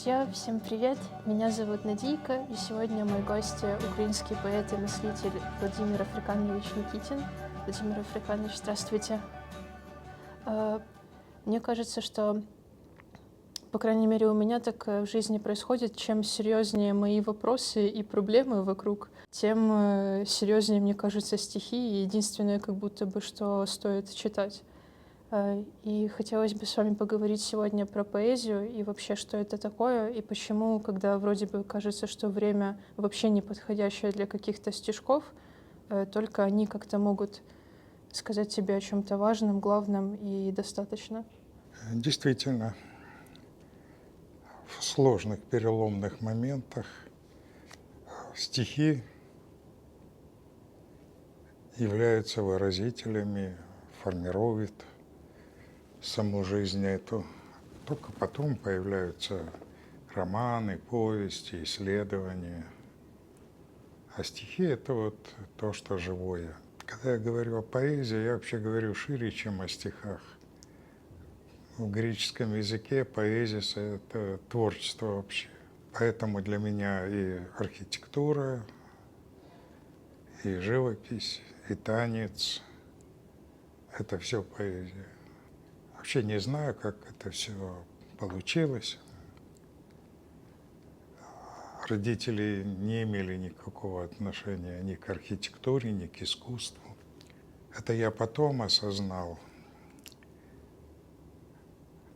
Друзья, всем привет! Меня зовут Надийка, и сегодня мой гость — украинский поэт и мыслитель Владимир Африканович Никитин. Владимир Африканович, здравствуйте. Э, Мне кажется, что, по крайней мере, у меня так в жизни происходит: чем серьезнее мои вопросы и проблемы вокруг, тем серьезнее, мне кажется, стихи, и единственное, как будто бы, что стоит читать. И хотелось бы с вами поговорить сегодня про поэзию и вообще, что это такое, и почему, когда вроде бы кажется, что время вообще не подходящее для каких-то стишков, только они как-то могут сказать тебе о чем-то важном, главном и достаточно. Действительно, в сложных переломных моментах стихи являются выразителями, формируют саму жизнь эту. Только потом появляются романы, повести, исследования. А стихи — это вот то, что живое. Когда я говорю о поэзии, я вообще говорю шире, чем о стихах. В греческом языке поэзия — это творчество вообще. Поэтому для меня и архитектура, и живопись, и танец — это все поэзия. Вообще не знаю, как это все получилось. Родители не имели никакого отношения ни к архитектуре, ни к искусству. Это я потом осознал,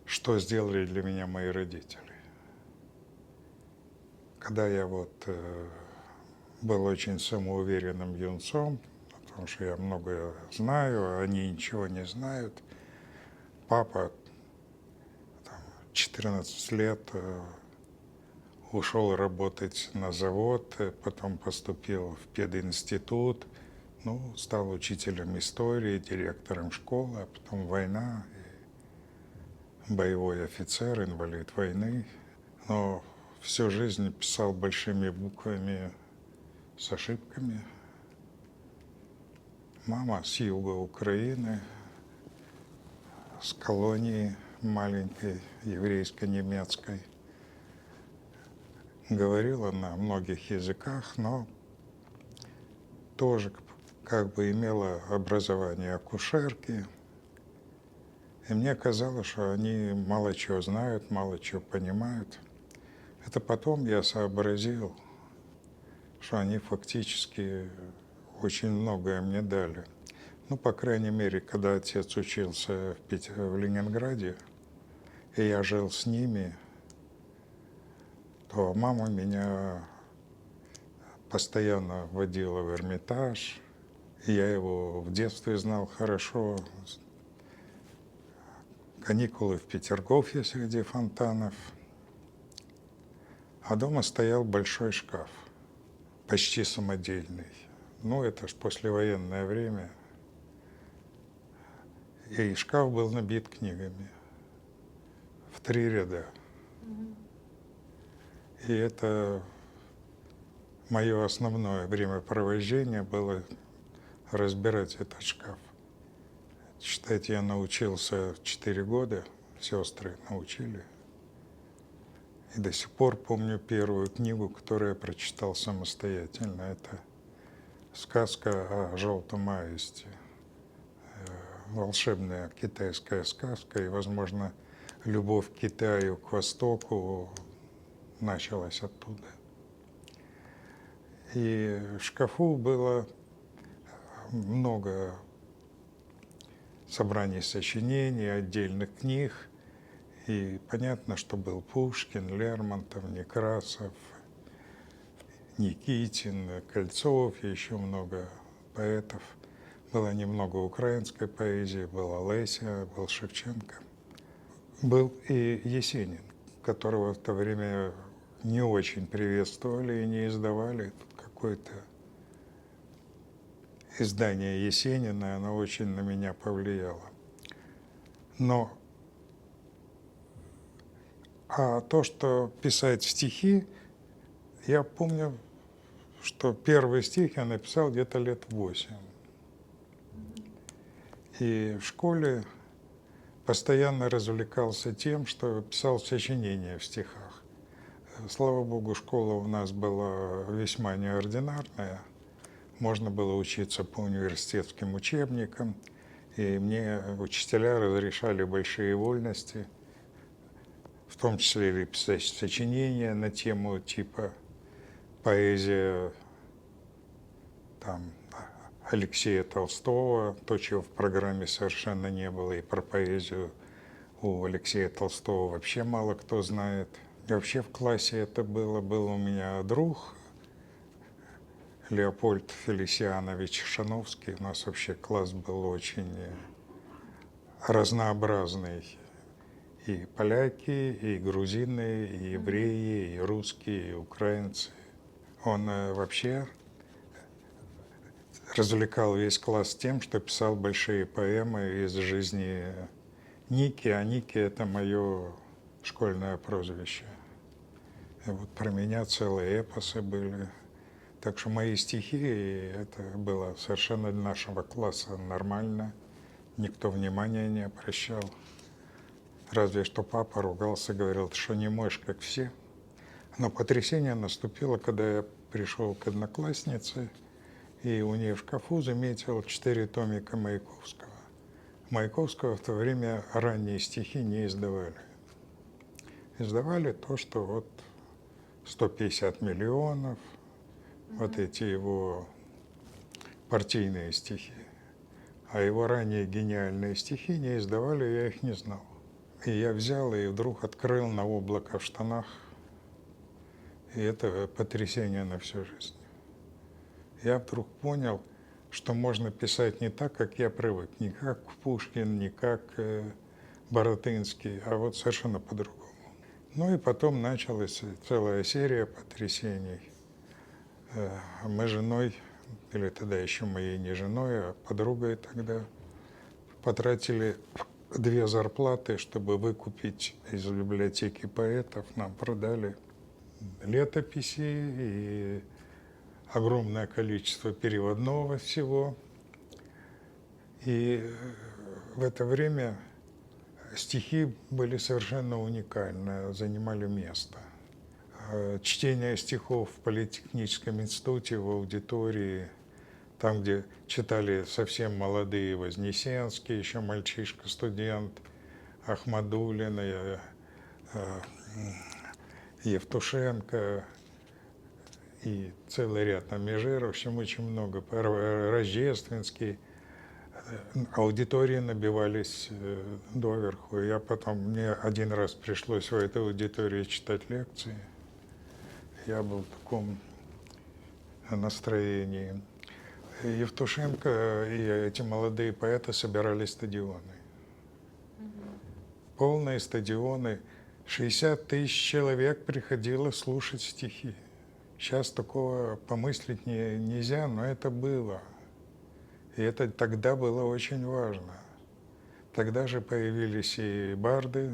что сделали для меня мои родители. Когда я был очень самоуверенным юнцом, потому что я многое знаю, а они ничего не знают. Папа 14 лет ушел работать на завод, потом поступил в пединститут, стал учителем истории, директором школы, а потом война, боевой офицер, инвалид войны. Но всю жизнь писал большими буквами с ошибками. Мама с юга Украины, с колонии маленькой, еврейско-немецкой. Говорила на многих языках, но тоже как бы имела образование акушерки. И мне казалось, что они мало чего знают, мало чего понимают. Это потом я сообразил, что они фактически очень многое мне дали. По крайней мере, когда отец учился в Ленинграде, и я жил с ними, то мама меня постоянно водила в Эрмитаж. И я его в детстве знал хорошо. Каникулы в Петергофе среди фонтанов. А дома стоял большой шкаф, почти самодельный. Это ж послевоенное время. И шкаф был набит книгами в 3 ряда. И это мое основное времяпровождение было разбирать этот шкаф. Читать я научился в 4 года, сестры научили. И до сих пор помню первую книгу, которую я прочитал самостоятельно. Это сказка о желтом аисте. Волшебная китайская сказка, и, возможно, любовь к Китаю, к Востоку началась оттуда. И в шкафу было много собраний сочинений, отдельных книг. И понятно, что был Пушкин, Лермонтов, Некрасов, Никитин, Кольцов, и еще много поэтов. Было немного украинской поэзии, была Леся, был Шевченко. Был и Есенин, которого в то время не очень приветствовали и не издавали. Тут какое-то издание Есенина, оно очень на меня повлияло. А то, что писать стихи, я помню, что первый стих я написал где-то лет 8. И в школе постоянно развлекался тем, что писал сочинения в стихах. Слава богу, школа у нас была весьма неординарная. Можно было учиться по университетским учебникам, и мне учителя разрешали большие вольности, в том числе и писать сочинения на тему типа поэзия там, Алексея Толстого, то, чего в программе совершенно не было, и про поэзию у Алексея Толстого вообще мало кто знает. И вообще в классе это было. Был у меня друг Леопольд Фелисианович Шановский. У нас вообще класс был очень разнообразный. И поляки, и грузины, и евреи, и русские, и украинцы. Он вообще развлекал весь класс тем, что писал большие поэмы из жизни Ники, а Ники — это мое школьное прозвище. И вот про меня целые эпосы были. Так что мои стихи, это было совершенно для нашего класса нормально. Никто внимания не обращал. Разве что папа ругался, говорил, что не можешь, как все. Но потрясение наступило, когда я пришел к однокласснице, и у нее в шкафу заметил 4 томика Маяковского. Маяковского в то время ранние стихи не издавали. Издавали то, что вот 150 миллионов, вот эти его партийные стихи. А его ранние гениальные стихи не издавали, я их не знал. И я взял и вдруг открыл на облако в штанах. И это потрясение на всю жизнь. Я вдруг понял, что можно писать не так, как я привык, не как Пушкин, не как Баратынский, а вот совершенно по-другому. Ну и потом началась целая серия потрясений. Мы с женой, или тогда еще моей не женой, а подругой тогда, потратили 2 зарплаты, чтобы выкупить из библиотеки поэтов. Нам продали летописи и огромное количество переводного всего. И в это время стихи были совершенно уникальны, занимали место. Чтение стихов в Политехническом институте, в аудитории, там, где читали совсем молодые Вознесенский, еще мальчишка-студент, Ахмадуллин, Евтушенко и целый ряд там Межеров, в общем, очень много, Рождественский. Аудитории набивались доверху. Мне один раз пришлось в этой аудитории читать лекции. Я был в таком настроении. Евтушенко и эти молодые поэты собирали стадионы. Полные стадионы. 60 тысяч человек приходило слушать стихи. Сейчас такого помыслить нельзя, но это было. И это тогда было очень важно. Тогда же появились и барды,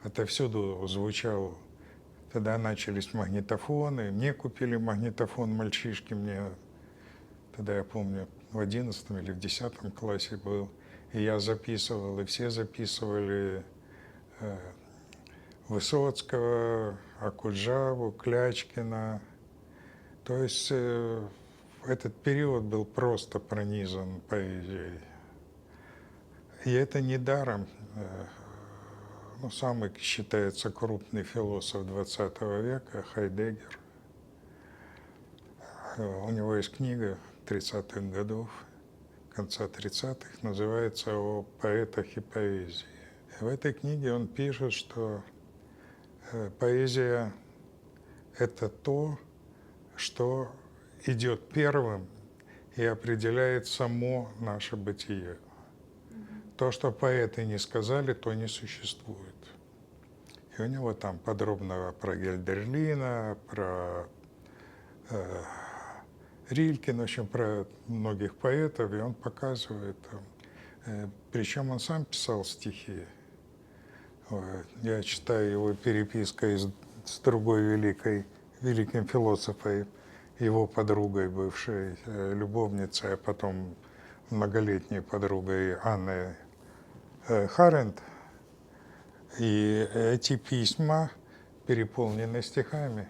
отовсюду звучал. Тогда начались магнитофоны. Мне купили магнитофон мальчишки, тогда я помню, в 11 или в 10 классе был. И я записывал, и все записывали Высоцкого, Акуджаву, Клячкина. То есть этот период был просто пронизан поэзией. И это недаром. Самый считается крупный философ 20 века Хайдеггер. У него есть книга 30-х годов, конца 30-х, называется «О поэтах и поэзии». И в этой книге он пишет, что поэзия – это то, что идет первым и определяет само наше бытие. То, что поэты не сказали, то не существует. И у него там подробно про Гельдерлина, про Рилькина, в общем, про многих поэтов, и он показывает. Причем он сам писал стихи. Я читаю его переписка с другой великим философом, его подругой, бывшей любовницей, а потом многолетней подругой Анной Харенд. И эти письма переполнены стихами.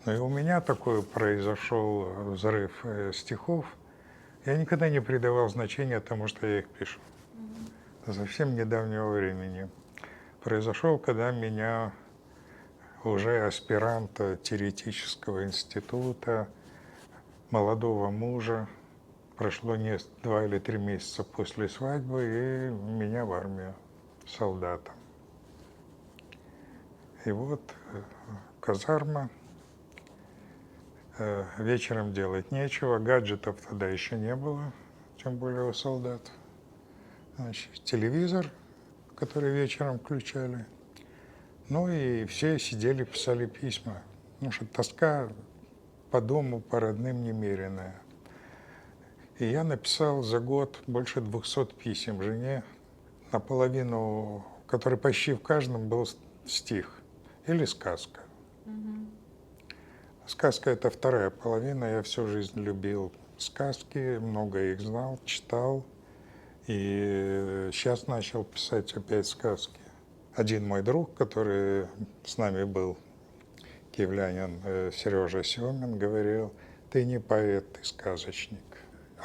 Ну и у меня такой произошел взрыв стихов. Я никогда не придавал значения тому, что я их пишу. Совсем недавнего времени. Произошел, когда меня уже аспиранта теоретического института, молодого мужа, прошло 2 или 3 месяца после свадьбы, и меня в армию солдатом. И вот казарма, вечером делать нечего, гаджетов тогда еще не было, тем более у солдат. Значит, телевизор, который вечером включали. Ну и все сидели, писали письма. Потому что тоска по дому, по родным немеренная. И я написал за год больше 200 писем жене, наполовину, который почти в каждом был стих или сказка. Сказка — это вторая половина. Я всю жизнь любил сказки, много их знал, читал. И сейчас начал писать опять сказки. Один мой друг, который с нами был, киевлянин Сережа Семин, говорил: ты не поэт, ты сказочник.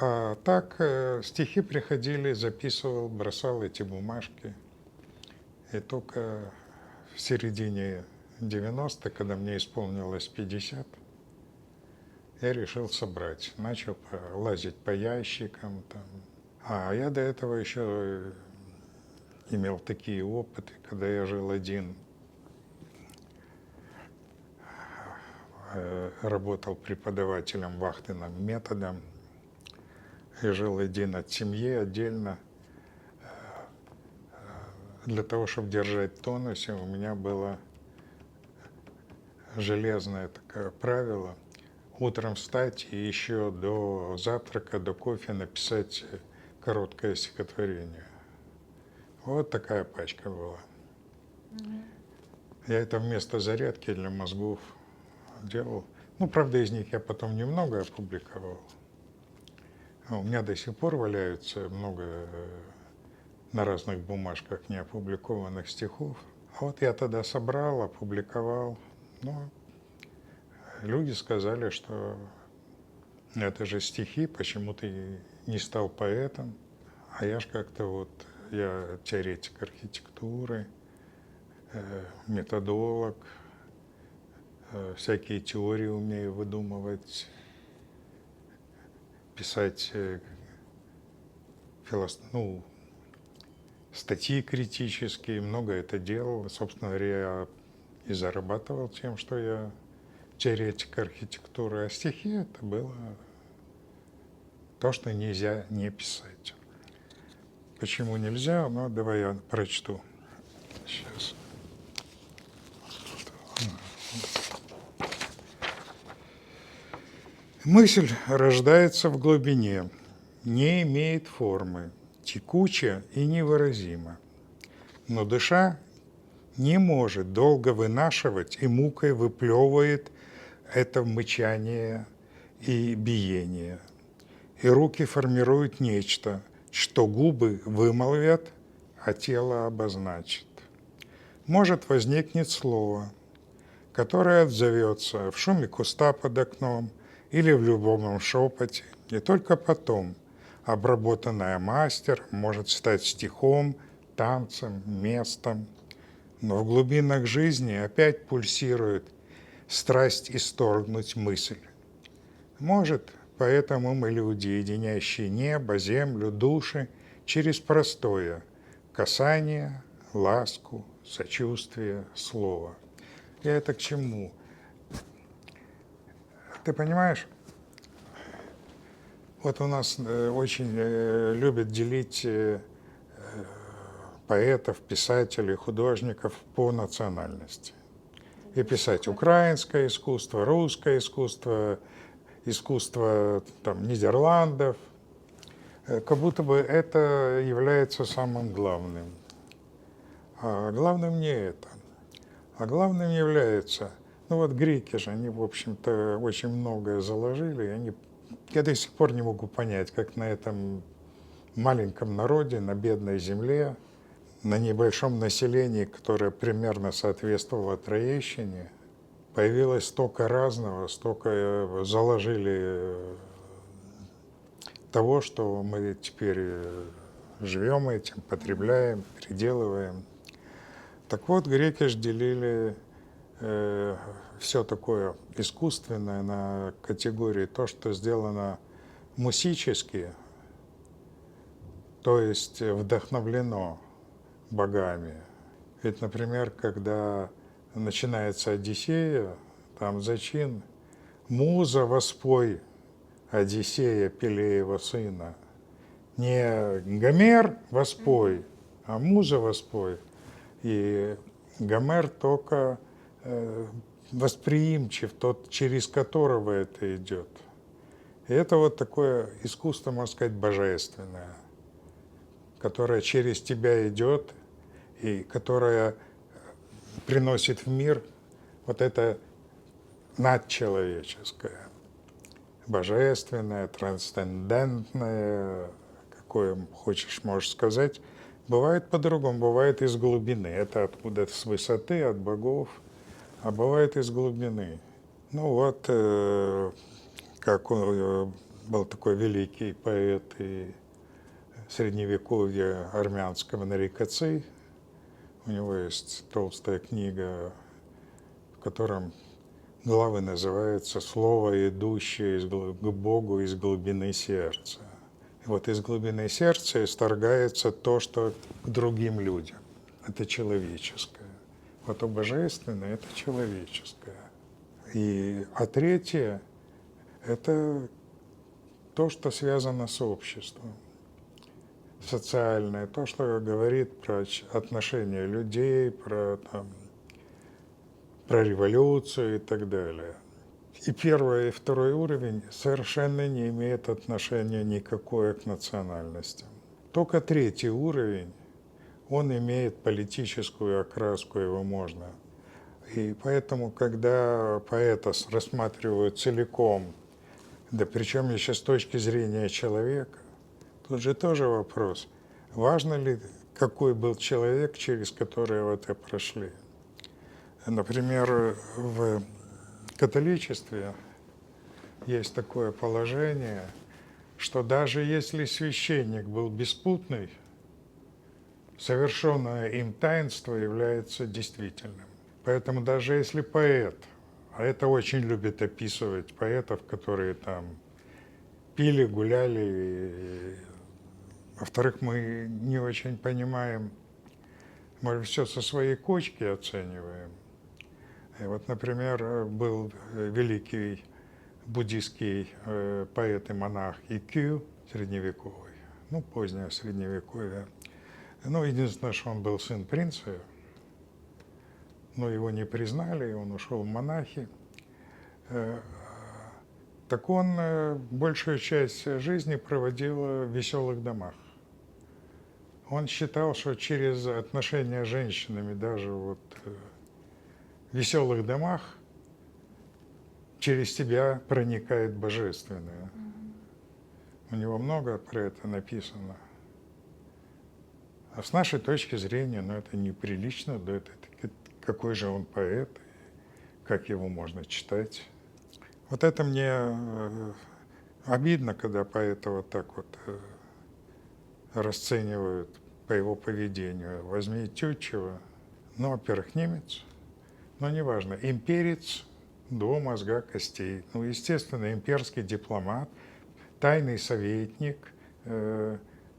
А так стихи приходили, записывал, бросал эти бумажки. И только в середине 90-х, когда мне исполнилось 50, я решил собрать. Начал лазить по ящикам. Там. А я до этого еще имел такие опыты, когда я жил один, работал преподавателем вахтенным методом, и жил один от семьи отдельно. Для того, чтобы держать в тонусе, у меня было железное такое правило: утром встать и еще до завтрака, до кофе написать короткое стихотворение. Вот такая пачка была. Я это вместо зарядки для мозгов делал. Ну, правда, из них я потом немного опубликовал. У меня до сих пор валяются много на разных бумажках неопубликованных стихов. А вот я тогда собрал, опубликовал. Ну, люди сказали, что это же стихи, почему ты не стал поэтом. А я ж как-то вот, я теоретик архитектуры, методолог, всякие теории умею выдумывать, писать статьи критические, много это делал. Собственно говоря, я и зарабатывал тем, что я теоретик архитектуры, а стихи — это было то, что нельзя не писать. Почему нельзя? Ну, давай я прочту. Сейчас. Мысль рождается в глубине, не имеет формы, текуча и невыразима. Но душа не может долго вынашивать и мукой выплевывает это мычание и биение. И руки формируют нечто, что губы вымолвят, а тело обозначит. Может, возникнет слово, которое отзовется в шуме куста под окном или в любовном шепоте, и только потом обработанное мастер может стать стихом, танцем, местом. Но в глубинах жизни опять пульсирует страсть исторгнуть мысль. Может, поэтому мы люди, единящие небо, землю, души через простое касание, ласку, сочувствие, слово. Я это к чему? Ты понимаешь, вот у нас очень любят делить поэтов, писателей, художников по национальности. И писать украинское искусство, русское искусство, искусство там, Нидерландов, как будто бы это является самым главным. А главным не это. А главным является, ну вот греки же, они, в общем-то, очень многое заложили. Я до сих пор не могу понять, как на этом маленьком народе, на бедной земле, на небольшом населении, которое примерно соответствовало Троещине, появилось столько разного, столько заложили того, что мы теперь живем этим, потребляем, переделываем. Так вот, греки ж делили все такое искусственное на категории то, что сделано мусически, то есть вдохновлено богами. Ведь, например, когда начинается Одиссея, там зачин «Муза, воспой Одиссея, Пелеева сына». Не Гомер воспой, а Муза воспой. И Гомер только восприимчив, тот, через которого это идет. И это вот такое искусство, можно сказать, божественное, которое через тебя идет и которое приносит в мир вот это надчеловеческое, божественное, трансцендентное, какое хочешь, можешь сказать. Бывает по-другому, бывает из глубины. Это откуда-то с высоты, от богов, а бывает из глубины. Ну вот, как он был такой великий поэт и средневековья армянского Нарикоци. У него есть толстая книга, в котором главы называются «Слово, идущее к Богу из глубины сердца». И вот из глубины сердца исторгается то, что к другим людям. Это человеческое. Вот то божественное – это человеческое. А третье – это то, что связано с обществом. Социальное, то, что говорит про отношения людей, про революцию и так далее. И первый, и второй уровень совершенно не имеют отношения никакое к национальностям. Только третий уровень, он имеет политическую окраску, его можно. И поэтому, когда поэта рассматривают целиком, да причем еще с точки зрения человека, тут же тоже вопрос, важно ли, какой был человек, через который вот это прошли. Например, в католичестве есть такое положение, что даже если священник был беспутный, совершенное им таинство является действительным. Поэтому даже если поэт, а это очень любят описывать поэтов, которые там пили, гуляли, во-вторых, мы не очень понимаем, мы все со своей кочки оцениваем. И вот, например, был великий буддийский поэт и монах Иккю, средневековый, ну, позднее средневековье. Ну, единственное, что он был сын принца, но его не признали, и он ушел в монахи. Так он большую часть жизни проводил в веселых домах. Он считал, что через отношения с женщинами, даже вот в веселых домах, через тебя проникает божественное. У него много про это написано. А с нашей точки зрения, ну, это неприлично, да, это какой же он поэт, как его можно читать. Вот это мне обидно, когда поэта вот так вот расценивают по его поведению. Возьми Тютчева, ну, во-первых, немец, но неважно, имперец до мозга костей. Ну, естественно, имперский дипломат, тайный советник,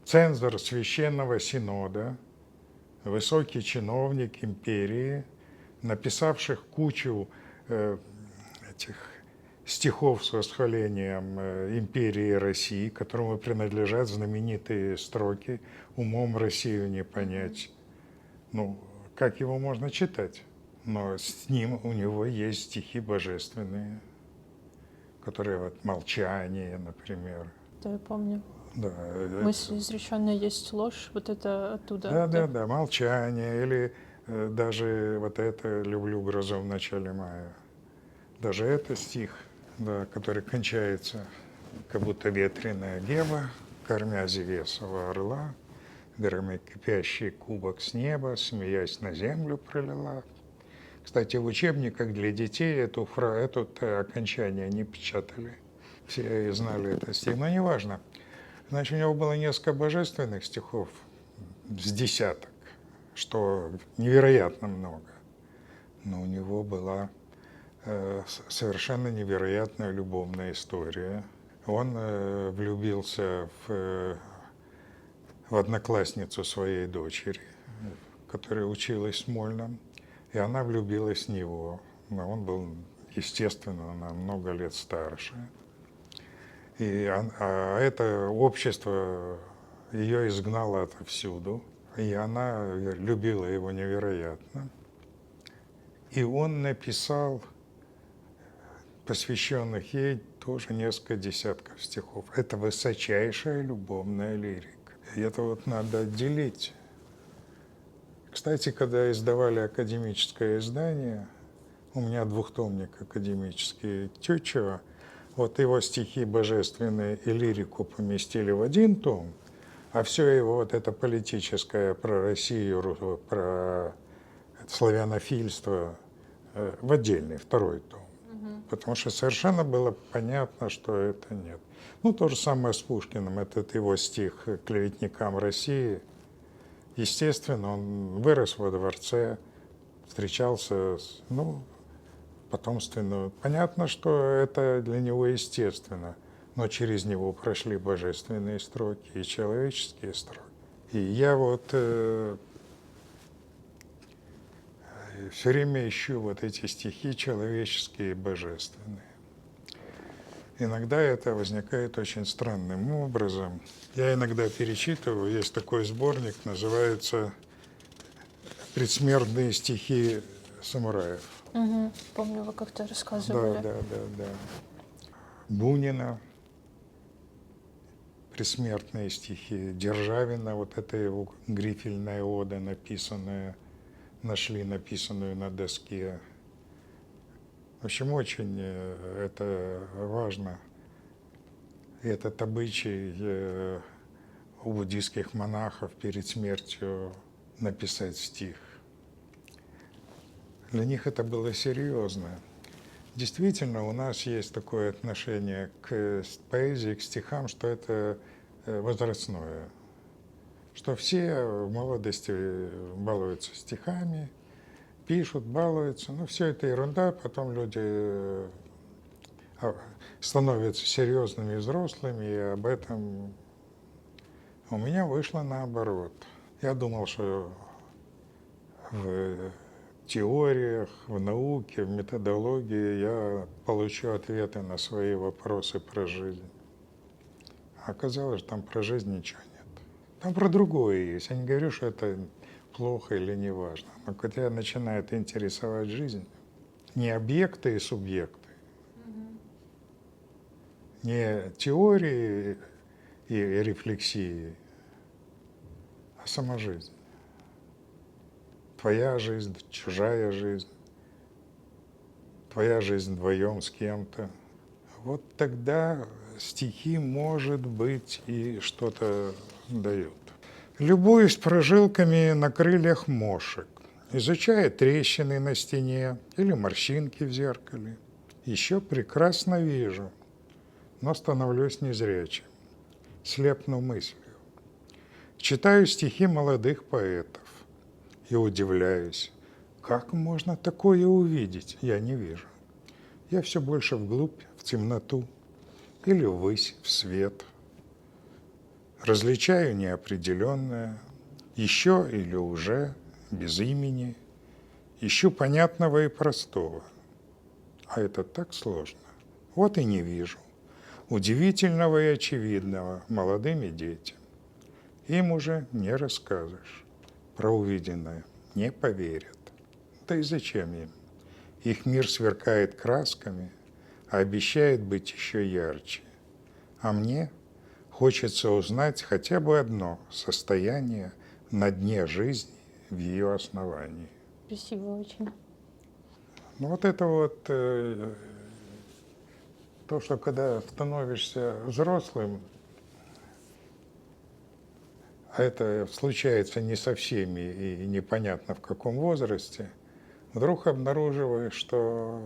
цензор Священного Синода, высокий чиновник империи, написавших кучу этих стихов с восхвалением империи России, которому принадлежат знаменитые строки «Умом Россию не понять». Ну, как его можно читать? Но с ним у него есть стихи божественные, которые вот «Молчание», например. Да, я помню. Да, Мысль изреченная есть ложь, вот это оттуда. да, «Молчание» или даже вот это «Люблю грозу в начале мая». Даже это стих, да, который кончается, как будто ветреная дева, кормя Зевесова орла, громя кипящий кубок с неба, смеясь на землю пролила. Кстати, в учебниках для детей это окончание не печатали. Все знали этот стих, но неважно. Значит, у него было несколько божественных стихов, с десяток, что невероятно много. Но у него была совершенно невероятная любовная история. Он влюбился в одноклассницу своей дочери, которая училась в Смольном, и она влюбилась в него. Но он был, естественно, на много лет старше. А это общество ее изгнало отовсюду, и она любила его невероятно. И он написал, посвященных ей, тоже несколько десятков стихов. Это высочайшая любовная лирика. И это вот надо отделить. Кстати, когда издавали академическое издание, у меня двухтомник академический Тютчева, вот его стихи божественные и лирику поместили в один том, а все его вот это политическое про Россию, про славянофильство в отдельный, второй том. Потому что совершенно было понятно, что это нет. Ну, то же самое с Пушкиным. Этот его стих «Клеветникам России». Естественно, он вырос во дворце, встречался с, потомственную. Понятно, что это для него естественно, но через него прошли божественные строки и человеческие строки. И я вот все время ищу вот эти стихи человеческие и божественные. Иногда это возникает очень странным образом. Я иногда перечитываю, есть такой сборник, называется «Предсмертные стихи самураев». Угу. Помню, вы как-то рассказывали. Да. Бунина, предсмертные стихи, Державина, вот это его грифельная ода, нашли написанную на доске. В общем, очень это важно. И этот обычай у буддийских монахов перед смертью написать стих. Для них это было серьезно. Действительно, у нас есть такое отношение к поэзии, к стихам, что это возрастное. Что все в молодости балуются стихами, пишут, балуются. Ну, все это ерунда, потом люди становятся серьезными и взрослыми, и об этом у меня вышло наоборот. Я думал, что в теориях, в науке, в методологии я получу ответы на свои вопросы про жизнь. А оказалось, что там про жизнь ничего нет. Там про другое есть. Я не говорю, что это плохо или не важно. Но когда начинает интересовать жизнь, не объекты и субъекты, не теории и рефлексии, а сама жизнь. Твоя жизнь, чужая жизнь, твоя жизнь вдвоем с кем-то. Вот тогда стихи, может быть, и что-то дают. Любуюсь прожилками на крыльях мошек, изучая трещины на стене или морщинки в зеркале. Еще прекрасно вижу, но становлюсь незрячим, слепну мыслью. Читаю стихи молодых поэтов и удивляюсь, как можно такое увидеть, я не вижу. Я все больше вглубь, в темноту или ввысь, в свет. Различаю неопределенное, еще или уже, без имени, ищу понятного и простого. А это так сложно. Вот и не вижу удивительного и очевидного молодым и детям. Им уже не расскажешь. Про увиденное не поверят. Да и зачем им? Их мир сверкает красками, а обещает быть еще ярче. А мне хочется узнать хотя бы одно состояние на дне жизни в ее основании. Красиво очень. Ну вот это вот то, что когда становишься взрослым, а это случается не со всеми и непонятно в каком возрасте, вдруг обнаруживаешь, что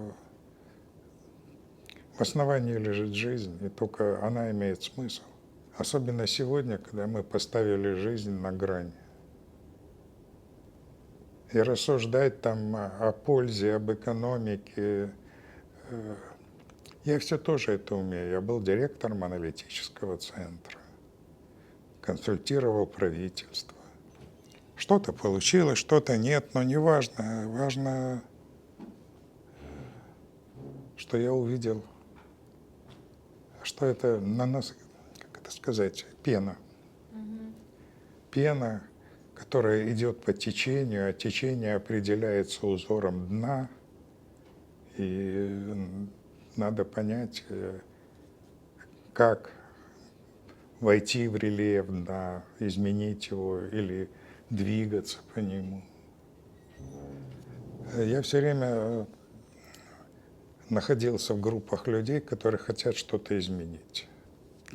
в основании лежит жизнь, и только она имеет смысл. Особенно сегодня, когда мы поставили жизнь на грань. И рассуждать там о пользе, об экономике. Я все тоже это умею. Я был директором аналитического центра, консультировал правительство. Что-то получилось, что-то нет, но не важно. Важно, что я увидел, что это на нас, как это сказать, пена. Пена, которая идет по течению, а течение определяется узором дна. И надо понять, как войти в рельеф дна, изменить его или двигаться по нему. Я все время находился в группах людей, которые хотят что-то изменить.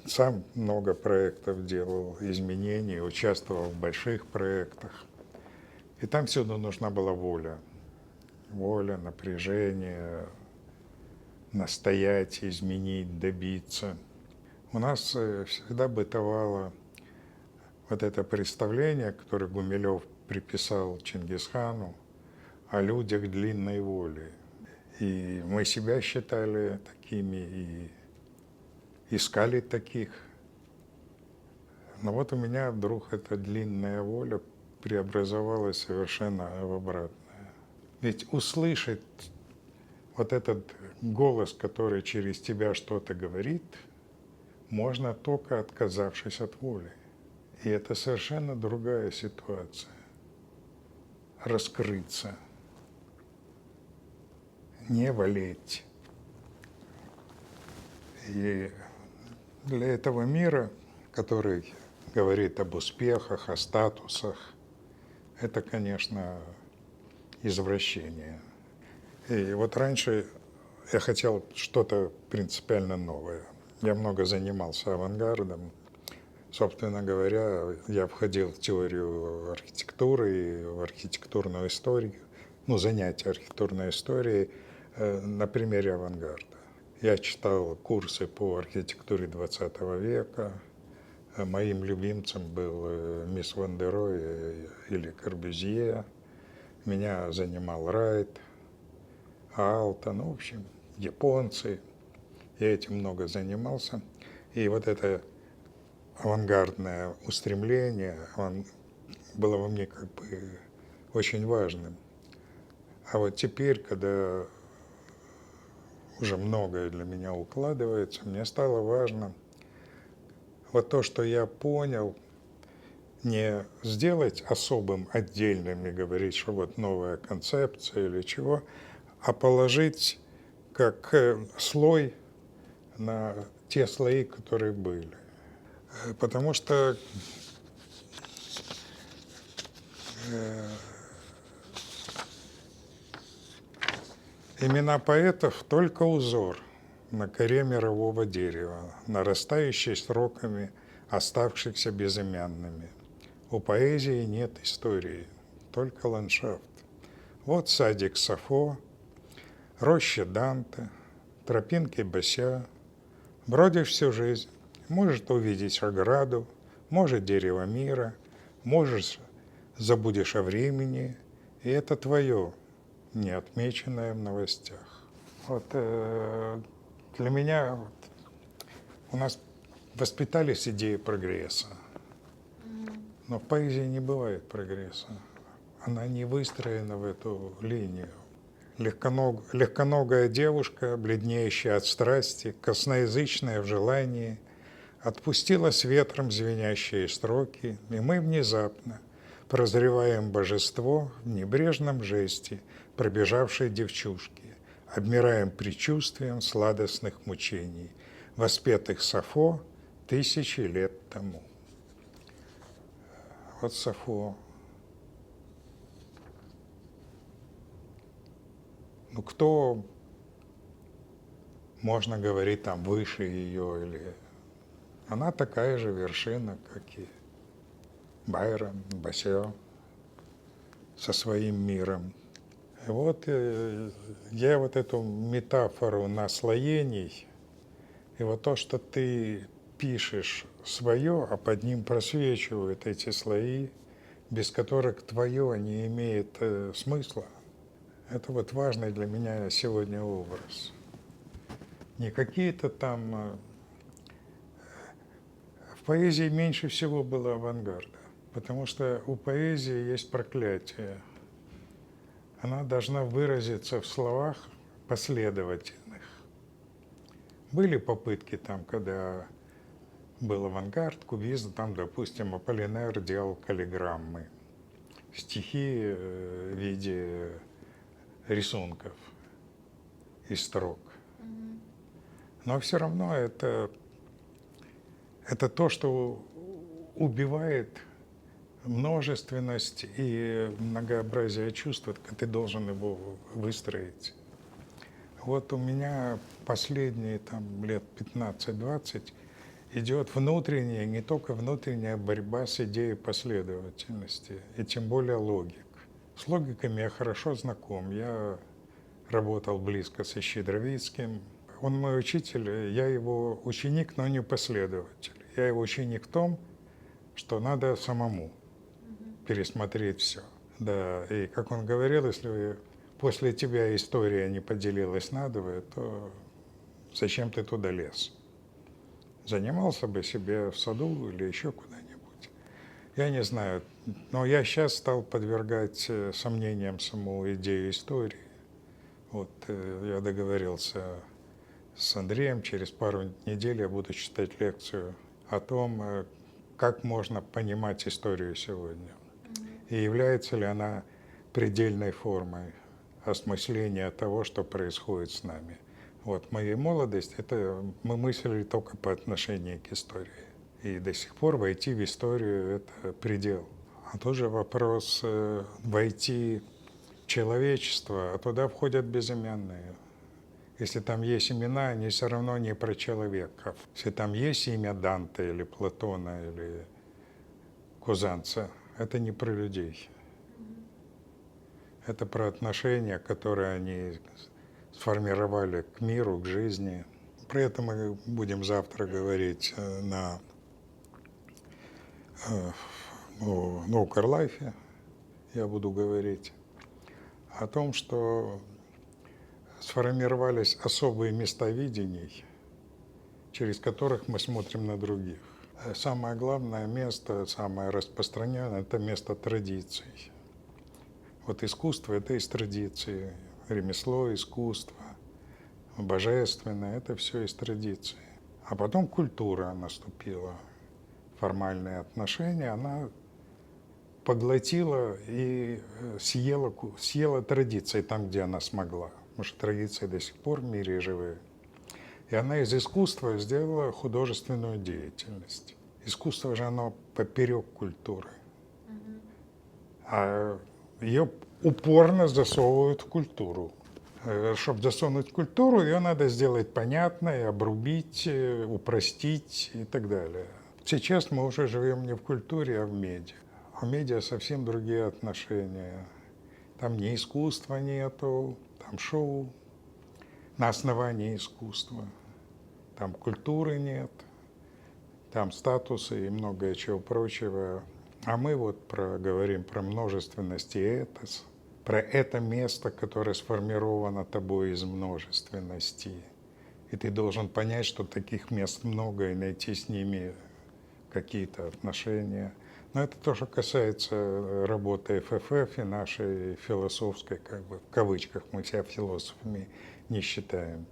Сам много проектов делал, изменений, участвовал в больших проектах. И там всюду нужна была воля. Воля, напряжение, настоять, изменить, добиться. У нас всегда бытовало вот это представление, которое Гумилев приписал Чингисхану, о людях длинной воли. И мы себя считали такими и искали таких. Но вот у меня вдруг эта длинная воля преобразовалась совершенно в обратное. Ведь услышать вот этот голос, который через тебя что-то говорит, можно только отказавшись от воли. И это совершенно другая ситуация. Раскрыться, не болеть. И для этого мира, который говорит об успехах, о статусах, это, конечно, извращение. И вот раньше я хотел что-то принципиально новое. Я много занимался авангардом. Собственно говоря, я входил в теорию архитектуры и в архитектурную историю, занятия архитектурной историей на примере авангарда. Я читал курсы по архитектуре 20 века. Моим любимцем был мисс Ван дер Рой или Корбюзье. Меня занимал Райт, Алтон, в общем, японцы. Я этим много занимался. И вот это авангардное устремление было во мне как бы очень важным. А вот теперь, когда уже многое для меня укладывается, мне стало важно вот то, что я понял, не сделать особым, отдельным и говорить, что вот новая концепция или чего, а положить как слой на те слои, которые были. Потому что имена поэтов – только узор на коре мирового дерева, нарастающий сроками, оставшихся безымянными. У поэзии нет истории, только ландшафт. Вот садик Сафо, роща Данте, тропинки Бося. Бродишь всю жизнь, может увидеть ограду, может дерево мира, может забудешь о времени, и это твое, не отмеченное в новостях. Вот для меня у нас воспитались идеи прогресса, но в поэзии не бывает прогресса. Она не выстроена в эту линию. Легконогая девушка, бледнеющая от страсти, косноязычная в желании, отпустила с ветром звенящие строки, и мы внезапно прозреваем божество в небрежном жесте пробежавшей девчушки, обмираем предчувствием сладостных мучений, воспетых Сафо 1000 лет тому. Вот Сафо. Кто, можно говорить, там выше ее, или она такая же вершина, как и Байрон, Боссио со своим миром. И вот я вот эту метафору наслоений, и вот то, что ты пишешь свое, а под ним просвечивают эти слои, без которых твое не имеет смысла, это вот важный для меня сегодня образ. Не какие-то там... В поэзии меньше всего было авангарда, потому что у поэзии есть проклятие. Она должна выразиться в словах последовательных. Были попытки там, когда был авангард, кубизм, там, допустим, Аполлинер делал каллиграммы, стихи в виде рисунков и строк. Но все равно это то, что убивает множественность и многообразие чувств, ты должен его выстроить. Вот у меня последние там, лет 15-20 идет внутренняя, не только внутренняя борьба с идеей последовательности, и тем более логик. С логиками я хорошо знаком. Я работал близко со Щедровицким. Он мой учитель, я его ученик, но не последователь. Я его ученик в том, что надо самому пересмотреть все. Да, и как он говорил, если после тебя история не поделилась надвое, то зачем ты туда лез? Занимался бы себе в саду или еще куда-нибудь. Я не знаю, но я сейчас стал подвергать сомнениям саму идею истории. Вот я договорился с Андреем, через пару недель я буду читать лекцию о том, как можно понимать историю сегодня. И является ли она предельной формой осмысления того, что происходит с нами. Вот в моей молодости это мы мыслили только по отношению к истории. И до сих пор войти в историю – это предел. А тоже вопрос войти в человечество, а туда входят безымянные. Если там есть имена, они все равно не про человеков. Если там есть имя Данте или Платона или Кузанца, это не про людей. Это про отношения, которые они сформировали к миру, к жизни. Про это мы будем завтра говорить на No Car Life. Я буду говорить о том, что сформировались особые места видений, через которых мы смотрим на других. Самое главное место, самое распространенное – это место традиций. Вот искусство – это из традиции, ремесло, искусство, божественное – это все из традиции. А потом культура наступила, формальные отношения, она поглотила и съела традиции там, где она смогла. Потому что традиции до сих пор в мире живые. И она из искусства сделала художественную деятельность. Искусство же оно поперек культуры. А ее упорно засовывают в культуру. Чтобы засунуть в культуру, ее надо сделать понятной, обрубить, упростить и так далее. Сейчас мы уже живем не в культуре, а в медиа. А в медиа совсем другие отношения. Там ни искусства нету, там шоу на основании искусства. Там культуры нет, там статусы и многое чего прочего. А мы вот говорим про множественность и этос, про это место, которое сформировано тобой из множественности. И ты должен понять, что таких мест много, и найти с ними какие-то отношения. Но это то, что касается работы ФФФ и нашей философской, как бы в кавычках, мы себя философами не считаем,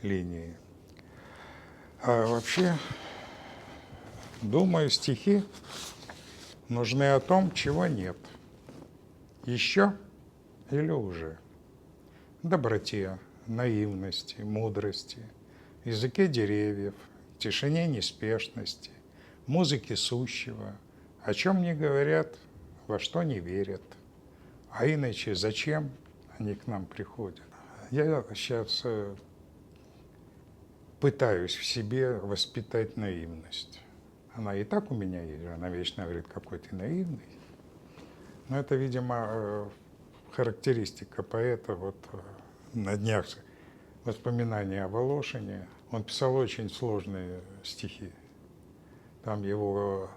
линии. А вообще, думаю, стихи нужны о том, чего нет. Еще или уже? Доброте, наивности, мудрости, языке деревьев, тишине неспешности, музыке сущего, о чем не говорят, во что не верят. А иначе зачем они к нам приходят? Я сейчас пытаюсь в себе воспитать наивность. Она и так у меня есть, она вечно говорит, какой ты наивный. Но это, видимо, характеристика поэта. Вот на днях воспоминания о Волошине. Он писал очень сложные стихи. Там его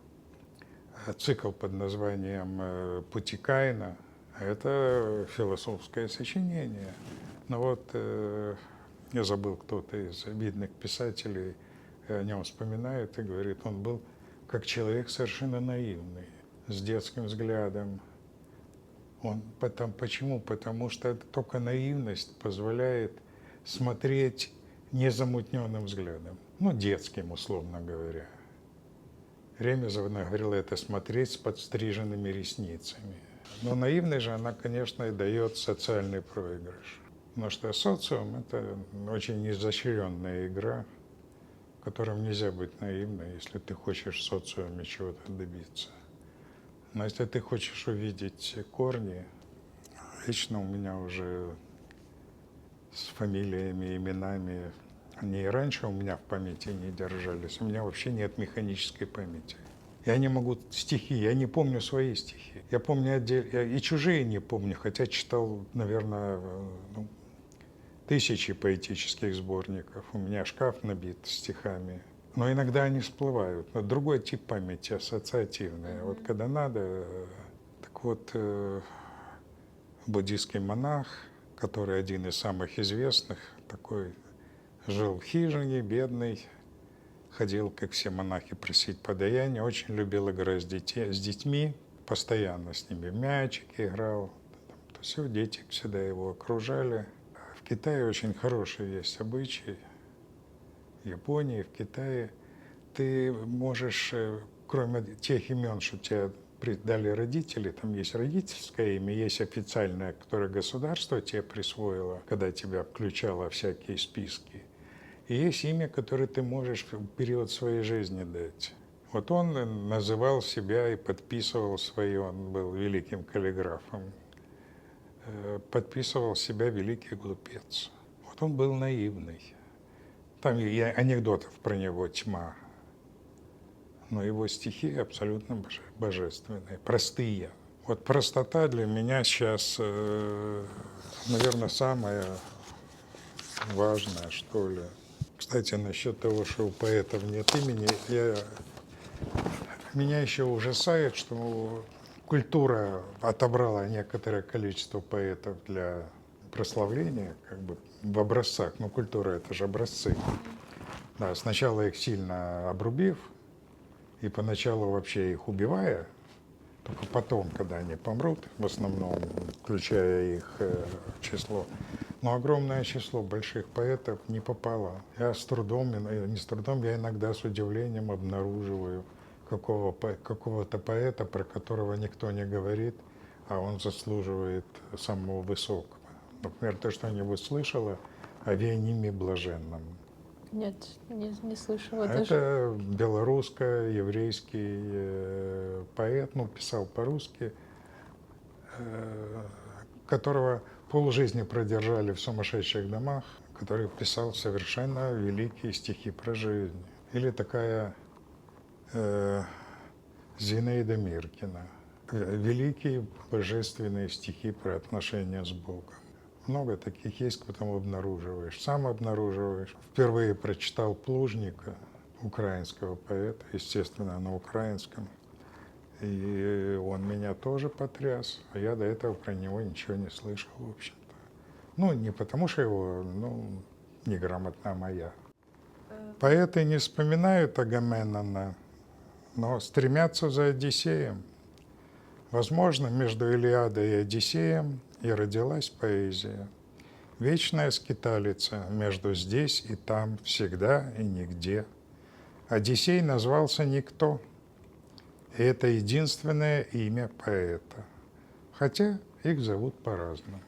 цикл под названием «Пути Каина». Это философское сочинение. Но вот я забыл, кто-то из видных писателей о нем вспоминает и говорит, он был как человек совершенно наивный, с детским взглядом. Почему? Потому что только наивность позволяет смотреть незамутненным взглядом, ну, детским, условно говоря. Ремезовна говорила, это смотреть с подстриженными ресницами. Но наивность же, она, конечно, и дает социальный проигрыш. Потому что социум – это очень изощренная игра, в которой нельзя быть наивным, если ты хочешь в социуме чего-то добиться. Но если ты хочешь увидеть корни, лично у меня уже с фамилиями, именами, они и раньше у меня в памяти не держались, у меня вообще нет механической памяти. Я не могу стихи, я не помню свои стихи. Я помню и чужие не помню, хотя читал, наверное, тысячи поэтических сборников. У меня шкаф набит стихами. Но иногда они всплывают. Но другой тип памяти, ассоциативная. Вот когда надо, так вот, буддийский монах, который один из самых известных, такой жил в хижине, бедный, ходил, как все монахи, просить подаяния, очень любил играть с детьми, постоянно с ними в мячики играл. То все, дети всегда его окружали. В Китае очень хороший есть обычай. В Японии, в Китае ты можешь, кроме тех имен, что тебе дали родители, там есть родительское имя, есть официальное, которое государство тебе присвоило, когда тебя включало в всякие списки. И есть имя, которое ты можешь в период своей жизни дать. Вот он называл себя и подписывал свои, он был великим каллиграфом, подписывал себя великий глупец. Вот он был наивный. Там и анекдотов про него тьма. Но его стихи абсолютно божественные, простые. Вот простота для меня сейчас, наверное, самое важное, что ли. Кстати, насчет того, что у поэтов нет имени, меня еще ужасает, что культура отобрала некоторое количество поэтов для прославления, как бы в образцах. Ну, культура – это же образцы. Да, сначала их сильно обрубив, и поначалу вообще их убивая, только потом, когда они помрут, в основном, включая их число, но огромное число больших поэтов не попало. Я с трудом, не с трудом, я иногда с удивлением обнаруживаю какого-то поэта, про которого никто не говорит, а он заслуживает самого высокого. Например, то, что нибудь слышала о Вениамине Блаженном. Нет, не слышала даже. Это белорусско-еврейский поэт, ну, писал по-русски, которого полжизни продержали в сумасшедших домах, который писал совершенно великие стихи про жизнь. Или такая Зинаида Миркина. Великие божественные стихи про отношения с Богом. Много таких есть, потом обнаруживаешь. Сам обнаруживаешь. Впервые прочитал Плужника, украинского поэта, естественно, на украинском. И он меня тоже потряс, а я до этого про него ничего не слышал, в общем-то. Ну, не потому что его, неграмотна моя. Поэты не вспоминают Агамемнона, но стремятся за Одиссеем. Возможно, между Илиадой и Одиссеем и родилась поэзия. Вечная скиталица между здесь и там, всегда и нигде. Одиссей назвался никто, и это единственное имя поэта. Хотя их зовут по-разному.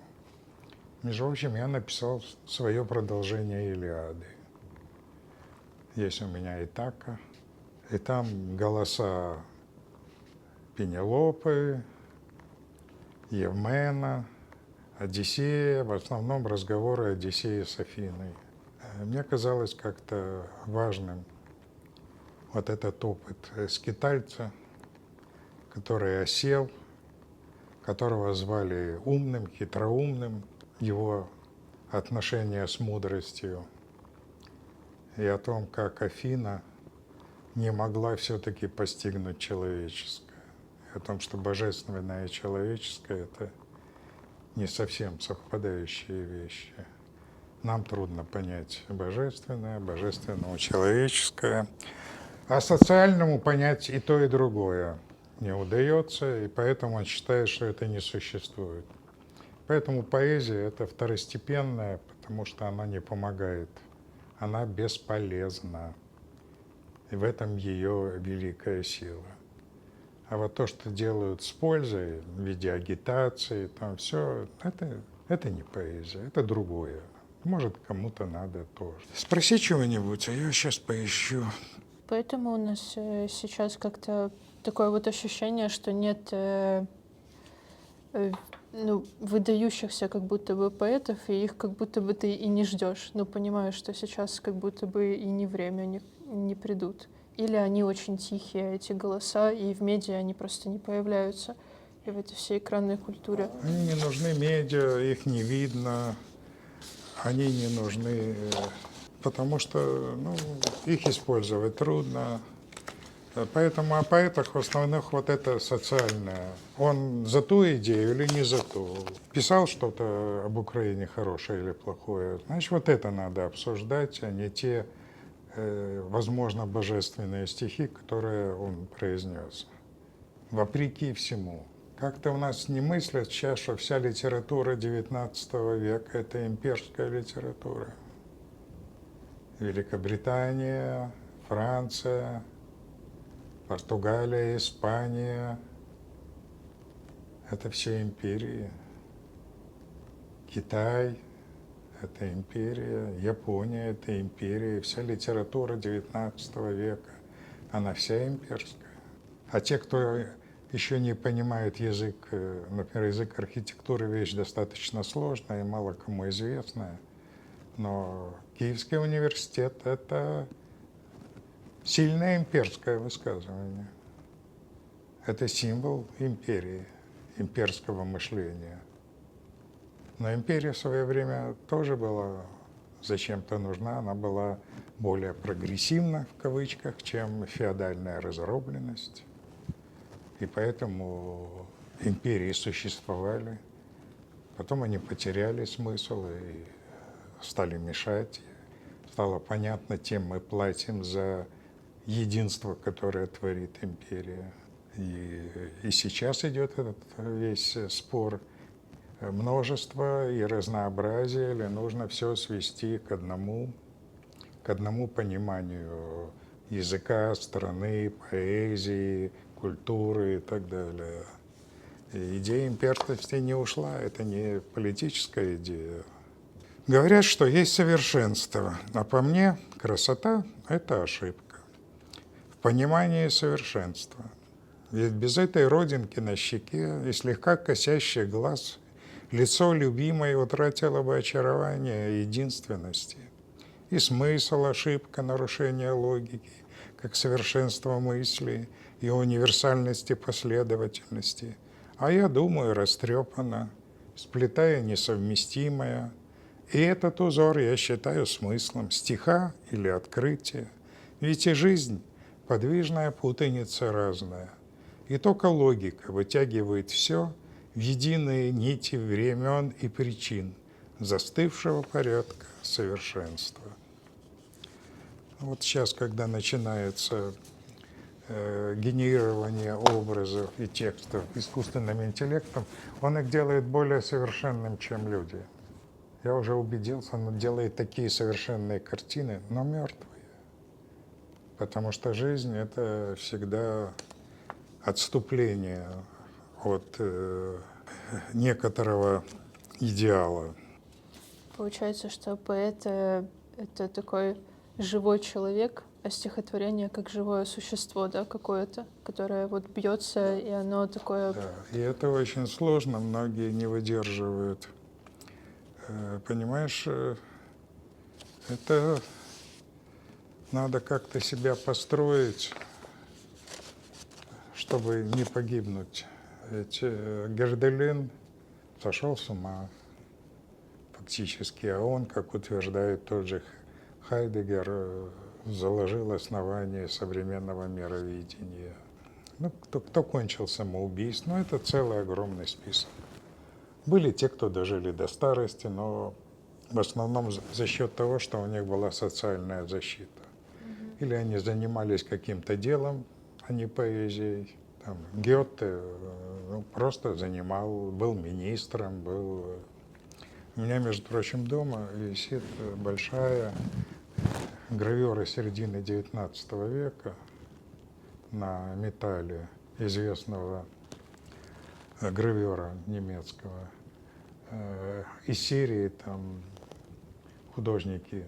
Между прочим, я написал свое продолжение Илиады. Есть у меня Итака, и там голоса Пенелопы, Евмена, Одиссея, в основном разговоры Одиссея с Афиной. Мне казалось как-то важным вот этот опыт скитальца, который осел, которого звали умным, хитроумным, его отношения с мудростью, и о том, как Афина не могла все-таки постигнуть человеческое, и о том, что божественное и человеческое – это не совсем совпадающие вещи. Нам трудно понять божественное, божественного человеческое, а социальному понять и то, и другое не удается, и поэтому он считает, что это не существует. Поэтому поэзия – это второстепенная, потому что она не помогает, она бесполезна. И в этом ее великая сила. А вот то, что делают с пользой в виде агитации, там все, это не поэзия, это другое. Может, кому-то надо тоже. Спроси чего-нибудь, а я сейчас поищу. Поэтому у нас сейчас как-то такое вот ощущение, что нет ну, выдающихся как будто бы поэтов, и их как будто бы ты и не ждешь. Но понимаешь, что сейчас как будто бы и не время, не придут. Или они очень тихие, эти голоса, и в медиа они просто не появляются. И в этой всей экранной культуре. Они не нужны медиа, их не видно, они не нужны, потому что их использовать трудно. Поэтому о поэтах в основных вот это социальное. Он за ту идею или не за ту? Писал что-то об Украине хорошее или плохое? Значит, вот это надо обсуждать, а не те, возможно, божественные стихи, которые он произнес. Вопреки всему. Как-то у нас не мыслят сейчас, что вся литература XIX века – это имперская литература. Великобритания, Франция, Португалия, Испания – это все империи. Китай – это империя, Япония – это империя. Вся литература XIX века, она вся имперская. А те, кто еще не понимает язык, например, язык архитектуры – вещь достаточно сложная и мало кому известная, но Киевский университет – это сильное имперское высказывание. Это символ империи, имперского мышления. Но империя в свое время тоже была зачем-то нужна, она была более прогрессивна, в кавычках, чем феодальная разробленность. И поэтому империи существовали, потом они потеряли смысл и стали мешать. Стало понятно, тем мы платим за единство, которое творит империя. И сейчас идет этот весь спор. Множество и разнообразие, или нужно все свести к одному пониманию языка, страны, поэзии, культуры и так далее. И идея имперскости не ушла, это не политическая идея. Говорят, что есть совершенство, а по мне красота – это ошибка в понимании совершенства. Ведь без этой родинки на щеке и слегка косящий глаз лицо любимой утратило бы очарование единственности. И смысл – ошибка, нарушение логики, как совершенство мысли и универсальности последовательности. А я думаю растрепанно, сплетая несовместимое. И этот узор я считаю смыслом стиха или открытия. Ведь и жизнь – подвижная путаница разная. И только логика вытягивает все в единые нити времен и причин застывшего порядка совершенства. Вот сейчас, когда начинается генерирование образов и текстов искусственным интеллектом, он их делает более совершенным, чем люди. Я уже убедился, он делает такие совершенные картины, но мертвые. Потому что жизнь – это всегда отступление от некоторого идеала. Получается, что поэт — это такой живой человек, а стихотворение как живое существо, да, какое-то, которое вот бьется, и оно такое... Да, и это очень сложно, многие не выдерживают. Понимаешь, это надо как-то себя построить, чтобы не погибнуть Ведь Герделин сошел с ума фактически, а он, как утверждает тот же Хайдеггер, заложил основание современного мировидения. Ну, кто кончил самоубийством? Ну, это целый огромный список. Были те, кто дожили до старости, но в основном за счет того, что у них была социальная защита. Или они занимались каким-то делом, а не поэзией. Там, Гёте просто был министром, был... У меня, между прочим, дома висит большая гравюра середины XIX века на металле известного гравера немецкого. Из серии там художники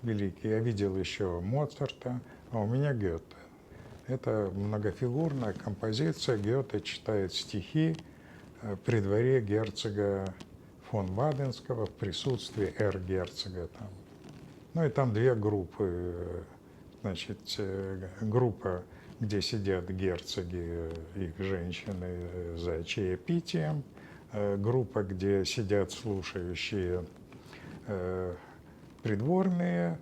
великие. Я видел еще Моцарта, а у меня Гёте. Это многофигурная композиция. Гёте читает стихи при дворе герцога фон Баденского в присутствии эрцгерцога. Ну и там две группы. Значит, группа, где сидят герцоги, их женщины за чаепитием. Группа, где сидят слушающие придворные,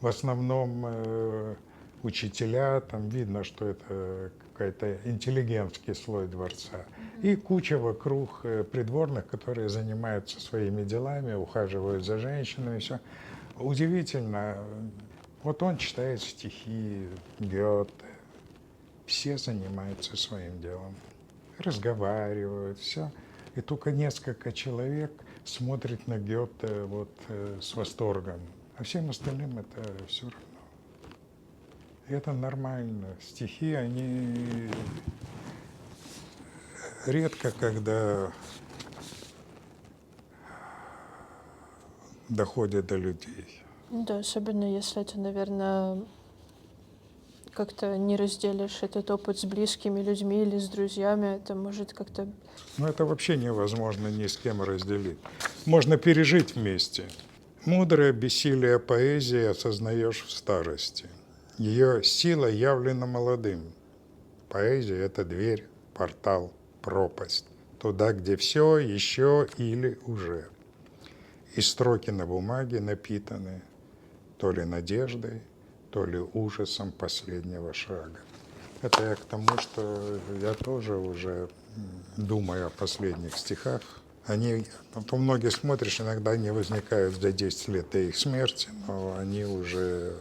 в основном учителя, там видно, что это какой-то интеллигентский слой дворца. И куча вокруг придворных, которые занимаются своими делами, ухаживают за женщинами, все. Удивительно, вот он читает стихи Гёте, все занимаются своим делом, разговаривают, все. И только несколько человек смотрят на Гёте вот с восторгом, а всем остальным это все равно. И это нормально. Стихи, они редко, когда доходят до людей. Да, особенно если это, наверное, как-то не разделишь этот опыт с близкими людьми или с друзьями, это может как-то... Ну, это вообще невозможно ни с кем разделить. Можно пережить вместе. Мудрое бессилие поэзии осознаешь в старости. Ее сила явлена молодым. Поэзия — это дверь, портал, пропасть. Туда, где все, еще или уже. И строки на бумаге напитаны то ли надеждой, то ли ужасом последнего шага. Это я к тому, что я тоже уже думаю о последних стихах. Они, вот у многих смотришь, иногда они возникают за 10 лет до их смерти, но они уже...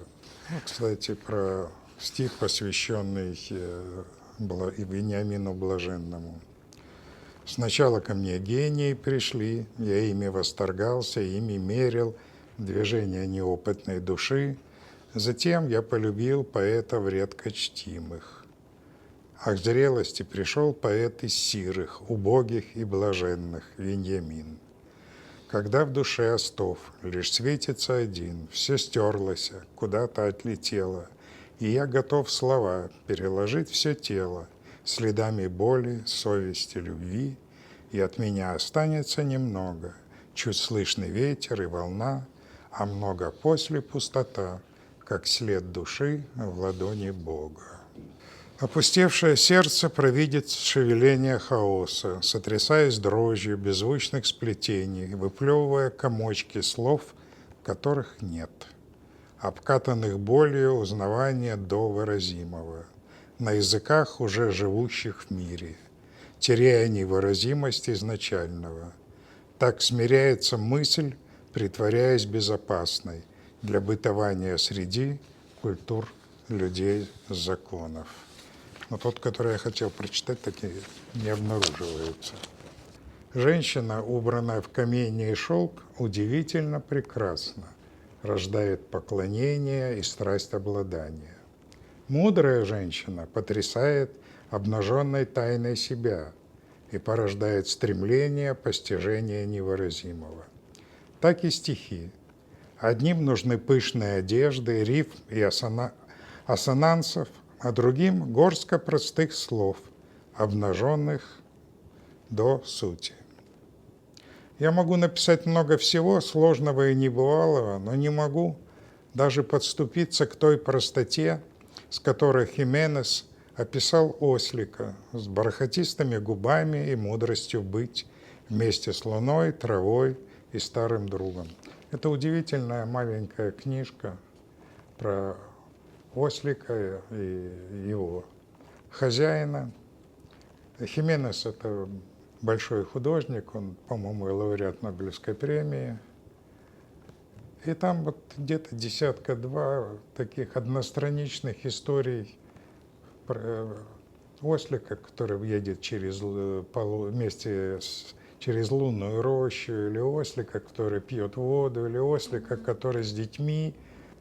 Ну, кстати, про стих, посвященный Вениамину Блаженному. «Сначала ко мне гении пришли, я ими восторгался, ими мерил движения неопытной души. Затем я полюбил поэтов редко чтимых. А к зрелости пришел поэт из сирых, убогих и блаженных, Вениамин. Когда в душе остов лишь светится один, все стерлось, куда-то отлетело, и я готов слова переложить все тело следами боли, совести, любви, и от меня останется немного, чуть слышный ветер и волна, а много после пустота, как след души в ладони Бога. Опустевшее сердце провидит шевеление хаоса, сотрясаясь дрожью беззвучных сплетений, выплевывая комочки слов, которых нет, обкатанных болью узнавания до выразимого, на языках, уже живущих в мире, теряя невыразимость изначального. Так смиряется мысль, притворяясь безопасной для бытования среди культур людей законов. Но тот, который я хотел прочитать, таки не обнаруживается. Женщина, убранная в камень и шелк, удивительно прекрасна, рождает поклонение и страсть обладания. Мудрая женщина потрясает обнаженной тайной себя и порождает стремление постижения невыразимого. Так и стихи. Одним нужны пышные одежды, рифм и ассонансов, а другим горстка простых слов, обнаженных до сути. Я могу написать много всего сложного и небывалого, но не могу даже подступиться к той простоте, с которой Хименес описал ослика с бархатистыми губами и мудростью быть вместе с луной, травой и старым другом. Это удивительная маленькая книжка про ослика и его хозяина. Хименес – это большой художник, он, по-моему, и лауреат Нобелевской премии. И там вот где-то десятка-два таких одностраничных историй про ослика, который едет через, через лунную рощу, или ослика, который пьет воду, или ослика, который с детьми.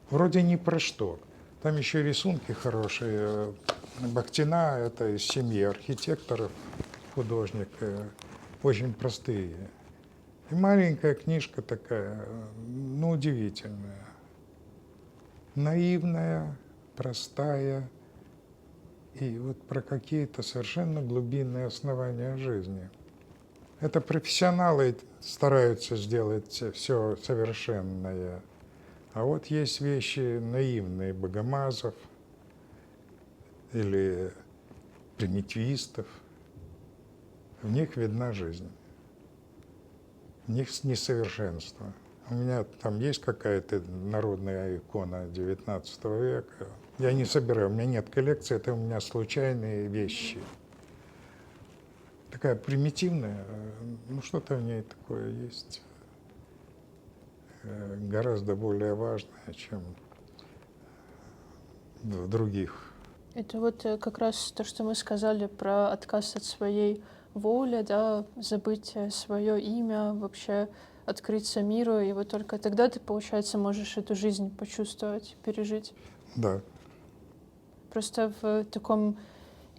Вроде ни про что. Там еще рисунки хорошие. Бахтина – это из семьи архитекторов, художник, очень простые. И маленькая книжка такая, ну, удивительная. Наивная, простая. И вот про какие-то совершенно глубинные основания жизни. Это профессионалы стараются сделать все совершенное. А вот есть вещи наивные Богомазов или примитивистов. В них видна жизнь. В них несовершенство. У меня там есть какая-то народная икона XIX века. Я не собираю, у меня нет коллекции, это у меня случайные вещи. Такая примитивная, ну что-то в ней такое есть. Гораздо более важное, чем в других. Это вот как раз то, что мы сказали про отказ от своей воли, да, забыть свое имя, вообще открыться миру, и вот только тогда ты, получается, можешь эту жизнь почувствовать, пережить. Да. Просто в таком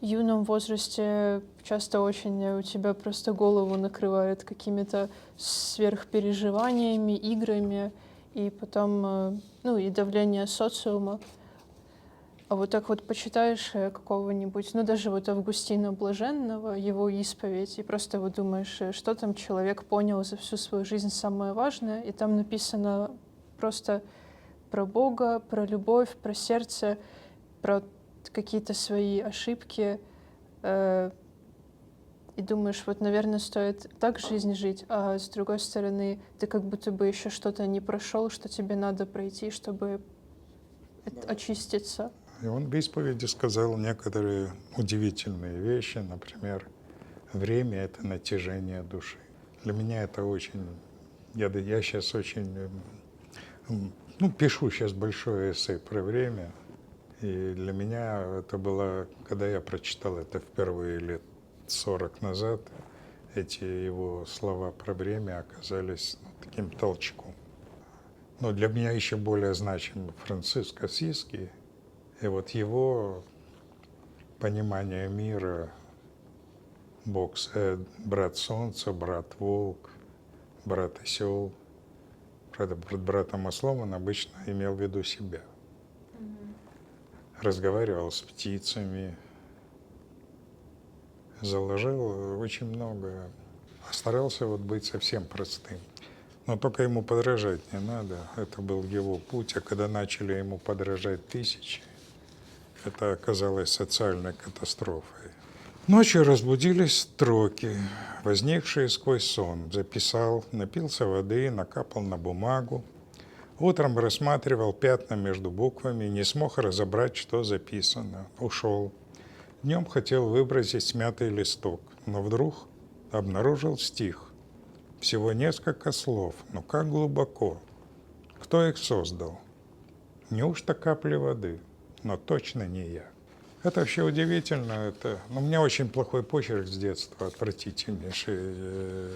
юном возрасте часто очень у тебя просто голову накрывает какими-то сверхпереживаниями, играми, и потом, ну, и давление социума. А вот так вот почитаешь какого-нибудь, ну, даже вот Августина Блаженного, его исповедь, и просто вот думаешь, что там человек понял за всю свою жизнь самое важное, и там написано просто про Бога, про любовь, про сердце, про какие-то свои ошибки, и думаешь, вот, наверное, стоит так жизнь жить, а с другой стороны, ты как будто бы еще что-то не прошел, что тебе надо пройти, чтобы очиститься. И он в исповеди сказал некоторые удивительные вещи, например, время – это натяжение души. Для меня это очень… Я сейчас очень… Ну, пишу сейчас большое эссе про время, и для меня это было, когда я прочитал это впервые лет 40 назад, эти его слова про время оказались таким толчком. Но для меня еще более значим Франциск Ассизский, и вот его понимание мира, Бог, брат солнца, брат волк, брат осел, правда, брата Маслова он обычно имел в виду себя. Разговаривал с птицами, заложил очень много, старался вот быть совсем простым. Но только ему подражать не надо, это был его путь, а когда начали ему подражать тысячи, это оказалось социальной катастрофой. Ночью разбудились строки, возникшие сквозь сон. Записал, напился воды, накапал на бумагу. Утром рассматривал пятна между буквами, не смог разобрать, что записано. Ушел. Днем хотел выбросить смятый листок, но вдруг обнаружил стих. Всего несколько слов, но как глубоко. Кто их создал? Неужто капли воды? Но точно не я. Это вообще удивительно. Это, ну, у меня очень плохой почерк с детства, отвратительнейший.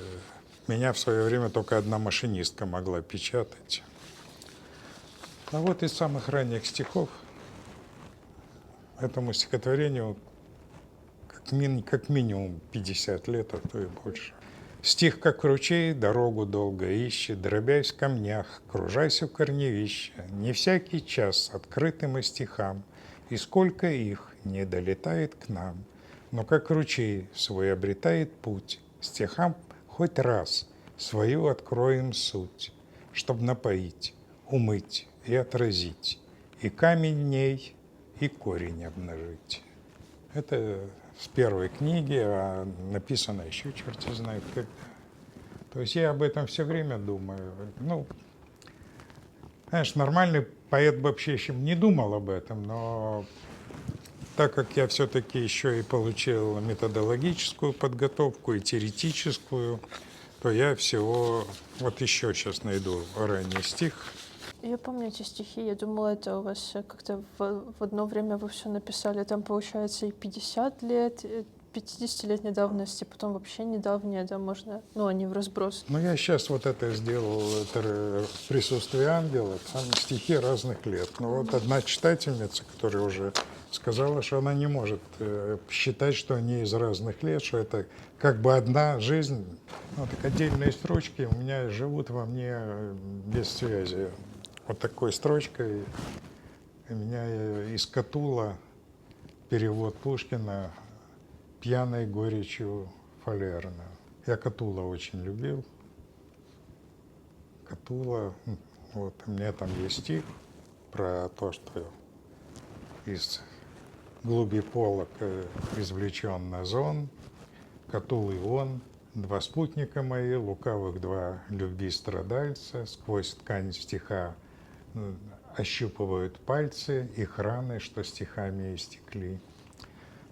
Меня в свое время только одна машинистка могла печатать. А вот из самых ранних стихов этому стихотворению как минимум 50 лет, а то и больше. Стих, как ручей, дорогу долго ищет, дробясь в камнях, кружась у корневища, не всякий час открытым и стихам, и сколько их не долетает к нам, но как ручей свой обретает путь, стихам хоть раз свою откроем суть, чтоб напоить, умыть и отразить, и камень в ней, и корень обнажить. Это с первой книги, а написано еще черти знает когда. То есть я об этом все время думаю. Ну, знаешь, нормальный поэт вообще еще не думал об этом, но так как я все-таки еще и получил методологическую подготовку и теоретическую, то я всего, вот еще сейчас найду ранний стих. Я помню эти стихи, я думала, это у вас как-то в одно время вы все написали. Там, получается, и 50 лет, 50-летней давности, потом вообще недавние, да, можно, ну, они в разброс. Но я сейчас вот это сделал, это «Присутствие ангела», там стихи разных лет. Но вот одна читательница, которая уже сказала, что она не может считать, что они из разных лет, что это как бы одна жизнь. Ну, так отдельные строчки у меня живут во мне без связи. Вот такой строчкой у меня из Катула перевод Пушкина «Пьяной горечью фалерна». Я Катула очень любил. Катула, вот у меня там есть стих про то, что из глуби полок извлечен назон, Катул и он, два спутника мои, лукавых два любви страдальца, сквозь ткань стиха ощупывают пальцы их раны, что стихами истекли.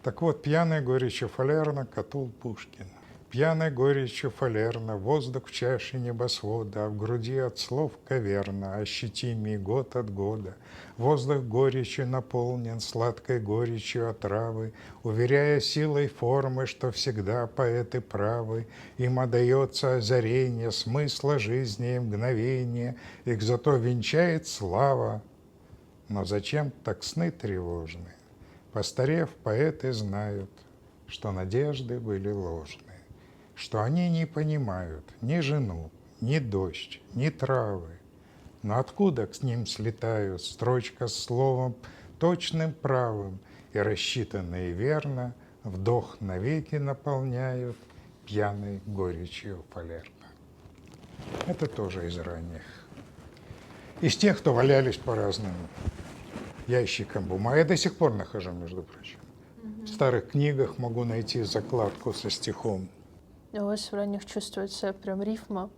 Так вот, пьяная горечью фалерна, Катул Пушкин. Пьяной горечью фалерна, воздух в чаше небосвода, а в груди от слов каверна, ощутимый год от года. Воздух горечью наполнен, сладкой горечью отравы, уверяя силой формы, что всегда поэты правы. Им отдается озарение смысла жизни и мгновения, их зато венчает слава. Но зачем так сны тревожны? Постарев, поэты знают, что надежды были ложны, что они не понимают ни жену, ни дождь, ни травы. Но откуда к ним слетают строчка с словом точным правым и рассчитанные верно, вдох навеки наполняют пьяной горечью фалерна. Это тоже из ранних. Из тех, кто валялись по разным ящикам бумаг. Я до сих пор нахожу, между прочим. В старых книгах могу найти закладку со стихом. У вас в ранних чувствуется прям рифма,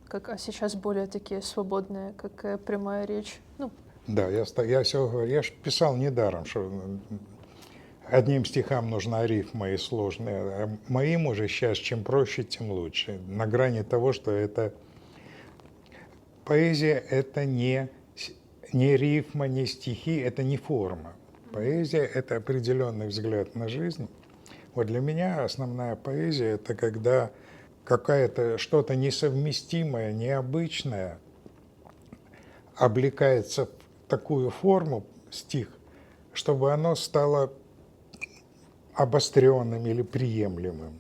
а сейчас более такие свободные, как прямая речь. Ну, Да, я все говорю, я же писал недаром, что одним стихам нужна рифма и сложная, а моим уже сейчас чем проще, тем лучше. На грани того, что это поэзия – это не рифма, не стихи, это не форма. Поэзия – это определенный взгляд на жизнь. Вот для меня основная поэзия – это когда какая-то что-то несовместимое, необычное облекается в такую форму, стих, чтобы оно стало обостренным или приемлемым.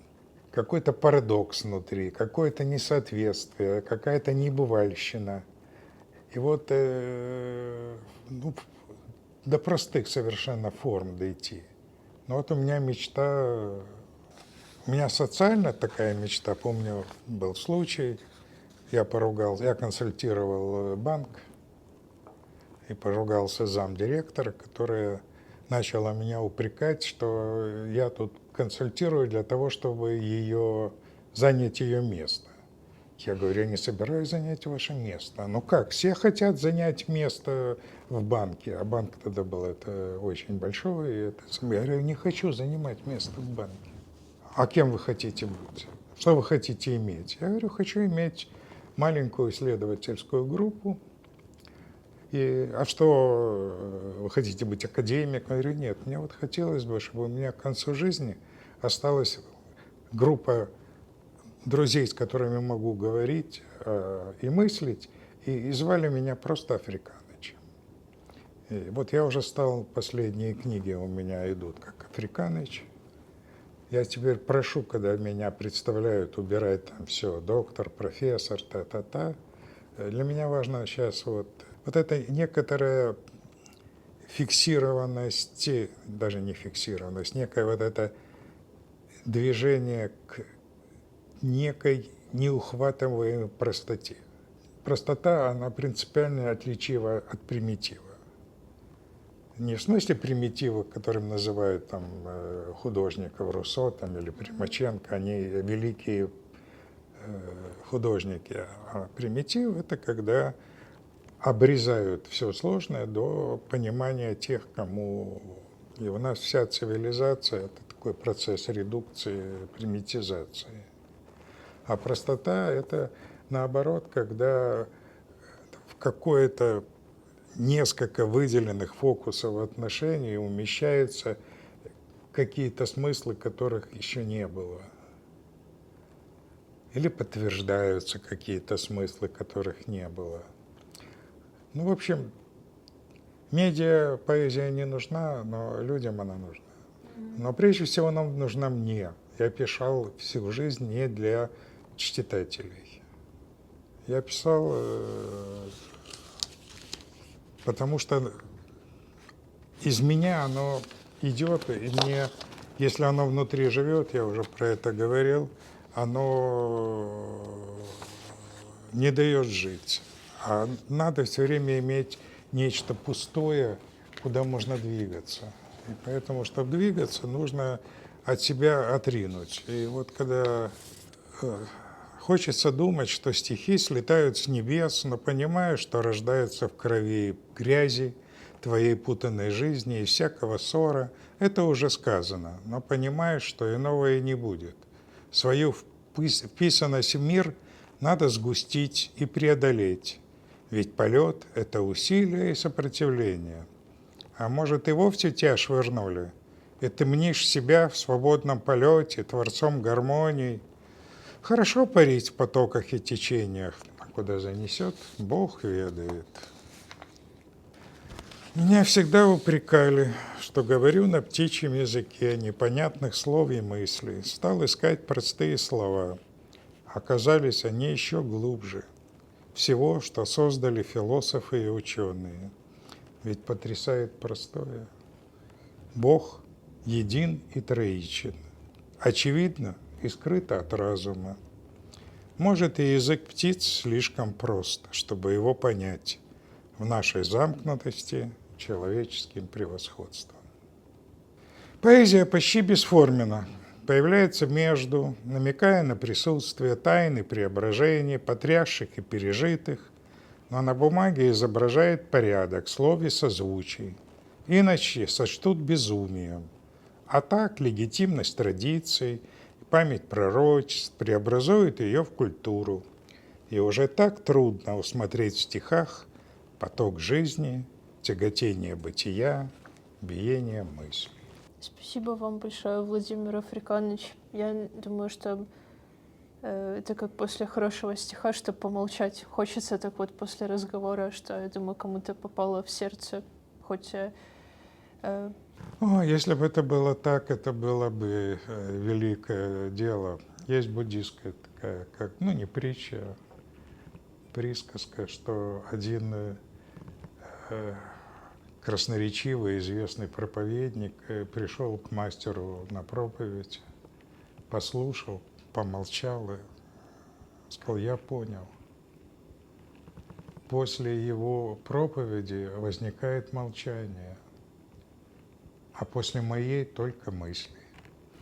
Какой-то парадокс внутри, какое-то несоответствие, какая-то небывальщина. И вот до простых совершенно форм дойти. Но вот у меня мечта, у меня социальная такая мечта, помню, был случай, я консультировал банк и поругался с замдиректора, которая начала меня упрекать, что я тут консультирую для того, чтобы занять ее место. Я говорю, я не собираюсь занять ваше место. Ну как, все хотят занять место в банке, а банк тогда был очень большой. Я говорю, не хочу занимать место в банке. А кем вы хотите быть? Что вы хотите иметь? Я говорю, хочу иметь маленькую исследовательскую группу. А что, вы хотите быть академиком? Я говорю, нет, мне вот хотелось бы, чтобы у меня к концу жизни осталась группа друзей, с которыми могу говорить и мыслить, и звали меня просто Африканыч. И вот я уже последние книги у меня идут как Африканыч. Я теперь прошу, когда меня представляют, убирать там все, доктор, профессор, та-та-та. Для меня важно сейчас вот эта некоторая фиксированность, даже не фиксированность, некое вот это движение к некой неухватываемой простоте. Простота, она принципиально отличива от примитива. Не в смысле примитива, которым называют там художников Руссо там, или Примаченко, они великие художники. А примитив — это когда обрезают все сложное до понимания тех, кому... И у нас вся цивилизация — это такой процесс редукции, примитизации. А простота — это наоборот, когда в какое-то несколько выделенных фокусов отношений умещаются какие-то смыслы, которых еще не было. Или подтверждаются какие-то смыслы, которых не было. Ну, в общем, медиа, поэзия не нужна, но людям она нужна. Но прежде всего она нужна мне. Я писал всю жизнь не для читателей. Я писал, потому что из меня оно идет, и мне, если оно внутри живет, я уже про это говорил, оно не дает жить. А надо все время иметь нечто пустое, куда можно двигаться. И поэтому, чтобы двигаться, нужно от себя отринуть. И вот когда хочется думать, что стихи слетают с небес, но понимаю, что рождаются в крови грязи твоей путанной жизни и всякого ссора, это уже сказано, но понимаешь, что иного и не будет. Свою вписанность в мир надо сгустить и преодолеть, ведь полет — это усилие и сопротивление. А может, и вовсе тебя швырнули, и ты мнишь себя в свободном полете, творцом гармоний. Хорошо парить в потоках и течениях, а куда занесет, Бог ведает. Меня всегда упрекали, что говорю на птичьем языке непонятных слов и мыслей. Стал искать простые слова. Оказались они еще глубже всего, что создали философы и ученые. Ведь потрясает простое. Бог един и троичен. Очевидно и скрыто от разума. Может, и язык птиц слишком прост, чтобы его понять в нашей замкнутости человеческим превосходством. Поэзия почти бесформенна, появляется между, намекая на присутствие тайны преображений, потрясших и пережитых, но на бумаге изображает порядок слов и созвучий, иначе сочтут безумием. А так легитимность традиций, память пророчеств преобразует ее в культуру. И уже так трудно усмотреть в стихах поток жизни, тяготение бытия, биение мыслей. Спасибо вам большое, Владимир Африканович. Я думаю, что это как после хорошего стиха, чтобы помолчать. Хочется так вот после разговора, что, я думаю, кому-то попало в сердце, хоть... Если бы это было так, это было бы великое дело. Есть буддистская такая, как, не притча, а присказка, что один красноречивый, известный проповедник пришел к мастеру на проповедь, послушал, помолчал и сказал: «Я понял». После его проповеди возникает молчание, а после моей только мысли.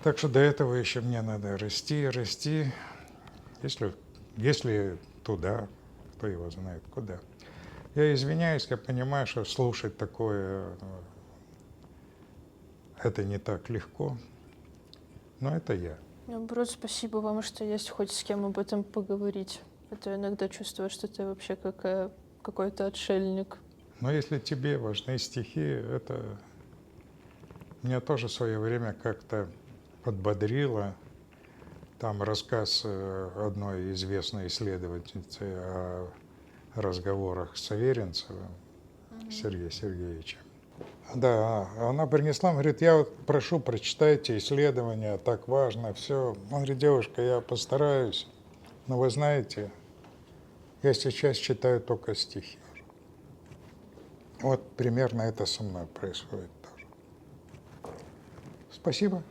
Так что до этого еще мне надо расти, если туда, кто его знает куда. Я извиняюсь, я понимаю, что слушать такое, это не так легко, но это я. Наоборот, спасибо вам, что есть хоть с кем об этом поговорить. Это иногда чувствую, что ты вообще как какой-то отшельник. Но если тебе важны стихи, это меня тоже в свое время как-то подбодрило. Там рассказ одной известной исследовательницы о разговорах с Аверинцевым, Сергеем Сергеевичем. Да, она принесла, говорит: я вот прошу, прочитайте исследования, так важно, все. Он говорит: девушка, я постараюсь, но вы знаете, я сейчас читаю только стихи. Вот примерно это со мной происходит тоже. Спасибо.